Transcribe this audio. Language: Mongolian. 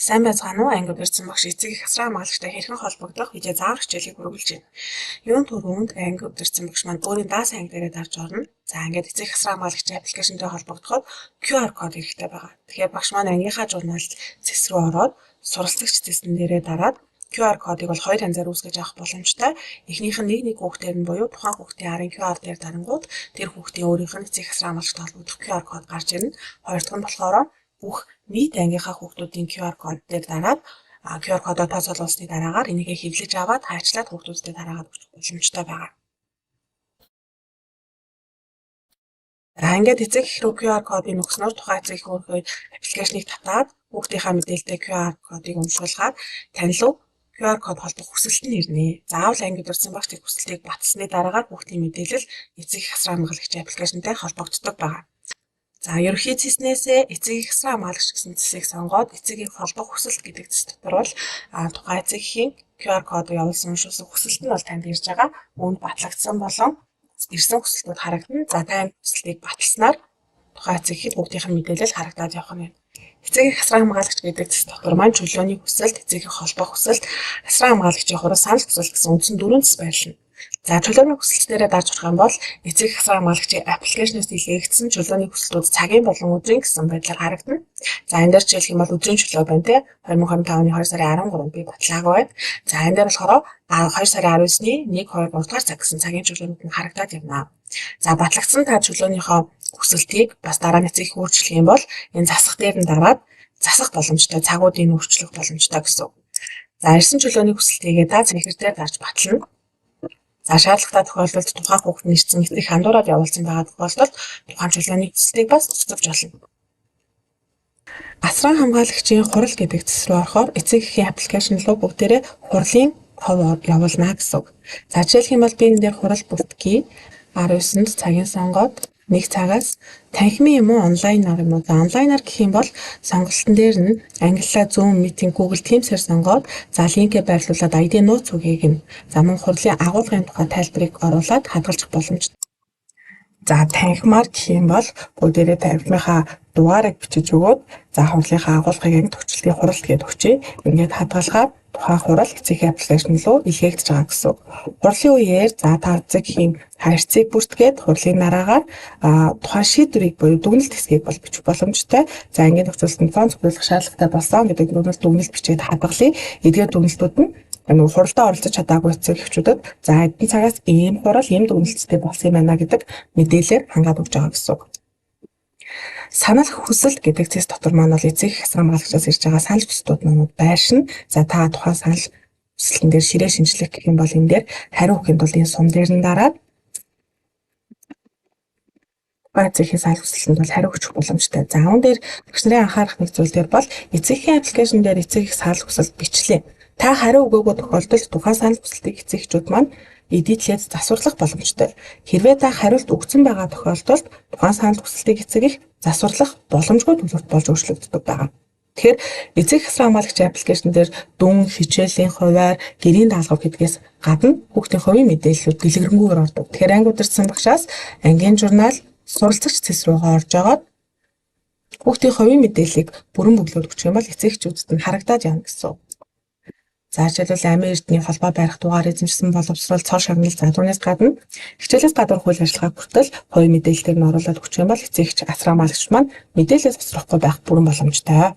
Сайн байцгаана уу? Ангид ирсэн багш эцэг их асраа хамгаалагчтай хэрхэн холбогдох видео заавар хичээлийг хүргүүлж байна. Юун түрүүнд ангид ирсэн багш маань өөрийн даасан анги дээрээ дарж орно. За ингээд эцэг их асраа хамгаалагчийн аппликейшнтэй холбогдоход QR код хэрэгтэй байгаа. Тэгэхээр багш маань ангийнхаа журнал зэс рүү ороод суралцагч зэсэн дээрээ дараад QR кодыг бол хоёр янзаар үүсгэж авах боломжтой. Эхнийх нь нэг хүүхдээр нь буюу тухайн хүүхдийн арын QR дээр дарангууд тэр хүүхдийн өөрийнх нь эцэг их асраа хамгаалагчтай холбогдох QR код гарч ирнэ. Хоёр дахь нь болохоор бүх нийт ангийнхаа хүүхдүүдийн QR код дээр дараад QR кодоо тооцоолсны дараагаар энийгээ хэвлэж аваад хайчлаад хүүхдүүдэд тараагаад өгөх боломжтой байгаа. Ингээд эцэг их рүү QR кодыг өгснөөр тухайн эцэг их өөрийнхөө аппликейшнийг татаад хүүхдийнхаа мэдээлэлтэй QR кодыг уншуулгаад тань руу QR код холбох хүсэлт нь ирнэ. Заавал ангид урьдсан багш тэр хүсэлтийг батсны дараагаар хүүхдийн мэдээлэл эцэг их асраа хамгаалагчийн аппликейшнтэй холбогддог байгаа. За ерөнхий цэснээсээ эцэг их асраа хамгаалагч гэсэн цэсийг сонгоод эцэгийг холбох хүсэлт гэдэг цэс дотор бол тухайн эцэгийн QR кодыг явуулсан уншуулсан хүсэлт нь бол танд ирж байгаа. Үүнд батлагдсан болон ирсэн хүсэлтүүд харагдана. За тань хүсэлтийг баталснаар тухайн эцэгийн хүүхдийн мэдээлэл харагдаад явах нь. Эцэг их асраа хамгаалагч гэдэг цэс дотор маань чөлөөний хүсэлт, эцэгийг холбох хүсэлт, асраа хамгаалагчийн хурал санал хүсэлт гэсэн үндсэн дөрвөн цэс байлна. За чөлөөний хүсэлтээрээ дарж орох юм бол эцэг их асраа хамгаалагчийн аппликейшнээс илгээгдсэн чөлөөний хүсэлтүүд цагийн болон өдрийн гэсэн байдлаар харагдана. За энэ дээр жишээлх юм бол өдрийн чөлөө байна те 2025 оны 2 сарын 13-нд би батлаагүй байна. За энэ дээр болохоор 2 сарын 19-ний 1-2 3 дугаар цаг гэсэн цагийн чөлөөнүүд нь харагдаад явна. За батлагдсан та чөлөөнийхөө хүсэлтийг бас дараа нь эцэг өөрчлөх юм бол энэ засах дээр нь дараад засах боломжтой цагуудыг өөрчлөх боломжтой гэсэн. За ирсэн чөлөөний хүсэлтийгээ та цэнхэр дээр дарж батлана. За шаардлагатай тохиолдолд тухайн хүүхэд нэрсэн эцэг хандуураад явуулсан байгаа тохиолдолд тухайн чөлөөний хүсэлтийг бас цуцгаж болно. Асраа хамгаалагчийн хурал гэдэг цэс рүү орохоор эцэг эхийн аппликейшн руу бүгдээрээ хурлын хов явуулна гэсэн. За жишээлх юм бол би энэ дээр хурал бүртгий 19-нд цагийн сонгоод 1 цагаас танхимын юм уу онлайнаар юм уу. Онлайнаар гэх юм бол сонголтын дээр нь англиар Zoom meeting Google Teams-ээр сонгоод за линкээ байрлуулад ID нууц үгийг нь за мөн хурлын агуулгын тухай тайлбарыг оруулаад хадгалах боломжтой. За танхимаар гэх юм бол бүгдээрээ танхимынхаа дугаарыг бичиж өгөөд за хурлынхаа агуулгыг нь төвчлөлийн хурал гэдээ өгчээ. Ингээд хадгалахаар тухайн хурал эцэг аппликейшн руу илгээгдэж байгаа гэсэн. Хурлын үеэр за та эцэг эхийн харьцыг бүртгээд хурлын дараагаар тухайн шийдвэрийг буюу дүгнэлт хэсгийг бол бичих боломжтой. За ингээд нөхцөлд нь фон зөвлөх шаардлагатай болсон гэдэг дүгнэлт бичээд хадгалъя. Эдгээр дүгнэлтүүд нь хуралдаа оролцож чадаагүй эцэг эхчүүдэд за эдгээр цагаас ийм хурал ийм дүгнэлттэй болсон юм байна гэдэг мэдээлэлээр хангаад өгч байгаа гэсэн. Санал хүсэлт гэдэг цэс дотор маань бол эцэг их асраа хамгаалагчаас ирж байгаа санал хүсэлтүүд нэмүүд байршин. За та тухайн санал хүсэлтэн дээр ширээ шинжлэх гэх юм бол энэ дээр хариу өгөхийн тулд энэ сум дээр нь дараад эцэг эхийн санал хүсэлтэнд бол хариу өгөх боломжтой. За үүн дээр багш нарын анхаарах нэг зүйл дээр бол эцэг эхийн аппликейшн дээр эцэг их санал хүсэлт бичлээ. Та хариу өгөөгүй тохиолдолд тухайн санал хүсэлтийг эцэг эхчүүд маань эдитлээд засварлах боломжтой. Хэрвээ та хариулт өгсөн байгаа тохиолдолд тухайн санал хүсэлтийг эцэг их засварлах боломжгүй төлөвт болж өөрчлөгддөг байгаа. Тэгэхээр эцэг их асраа хамгаалагчийн аппликейшн дээр дүн, хичээлийн хуваар, гэрийн даалгавар гэдгээс гадна хүүхдийн хувийн мэдээллүүд дэлгэрэнгээр ордог. Тэгэхээр анги удирдсан багшаас ангийн журнал суралцагч цэс рүү орж агаад хүүхдийн хувийн мэдээллийг бүрэн бөглөөд өгчих юм бол эцэг эхчүүдэд нь харагдаад явна гэсэн. За жишээлбэл амийн эрдэнэ холбоо барих дугаар эзэмшсэн боловсрол цор шагнал залуунаас гадна хичээлээс гадуур хууль ажиллагаа бүртэл хувийн мэдээллийг нь оруулаад өгчих юм бол эцэг эхч асраа хамгаалагч маань мэдээлэлээс босрохгүй байх бүрэн боломжтой.